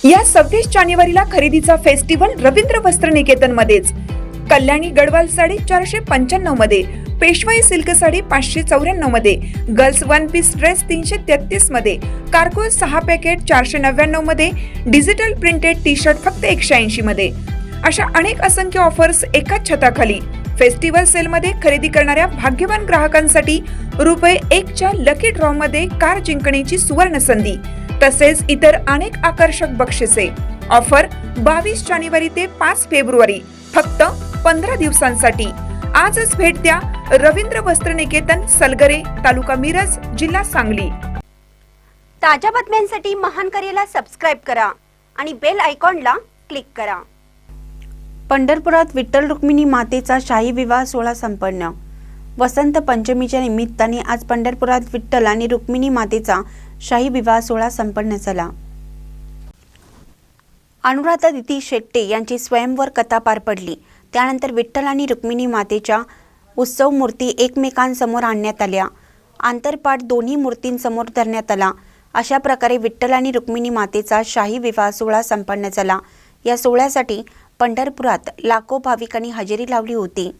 या 26 जानेवारीला खरेदीचा फेस्टिवल रवींद्र वस्त्र निकेतन मध्येच। कल्याणी गडवाल साडी 495 मध्ये, पेशवाई सिल्क साडी 594 मध्ये, गर्ल्स वन पीस ड्रेस 333 मध्ये, कार्गो 6 पॅकेट 499 मध्ये, डिजिटल प्रिंटेड टी शर्ट फक्त 180 मध्ये। अशा अनेक असंख्य ऑफर्स एकाच छताखाली। फेस्टिवल सेल मध्ये खरेदी करणाऱ्या भाग्यवान ग्राहकांसाठी ₹1 च्या लकी ड्रॉ मध्ये कार जिंकण्याची सुवर्ण संधी, तसेच इतर अनेक आकर्षक बक्षिसे। ऑफर 22 जानेवारी ते 5 फेब्रुवारी, फक्त 15 दिवसांसाठी। आजच भेट द्या रवींद्र वस्त्र निकेतन, सलगरे, तालुका मिरज, जिल्हा सांगली। ताज्या बातम्यांसाठी महान करेला सबस्क्राइब करा आणि बेल आयकॉनला क्लिक करा। पंढरपुरात विठ्ठल रुक्मिणी मातेचा शाही विवाह सोहळा संपन्न। वसंत पंचमीच्या निमित्ताने आज पंढरपुरात विठ्ठल आणि रुक्मिणी मातेचा शाही विवाह सोहळा संपन्न झाला। अनुराधा दिदी शेट्टे यांची स्वयंवर कथा पार पडली। त्यानंतर विठ्ठल आणि रुक्मिणी मातेच्या उत्सव मूर्ती एकमेकांसमोर आणण्यात आल्या। आंतरपाठ दोन्ही मूर्तींसमोर धरण्यात आला। अशा प्रकारे विठ्ठल आणि रुक्मिणी मातेचा शाही विवाह सोहळा संपन्न झाला। या सोहळ्यासाठी पंढरपुरात लाखो भाविकांनी हजेरी लावली होती।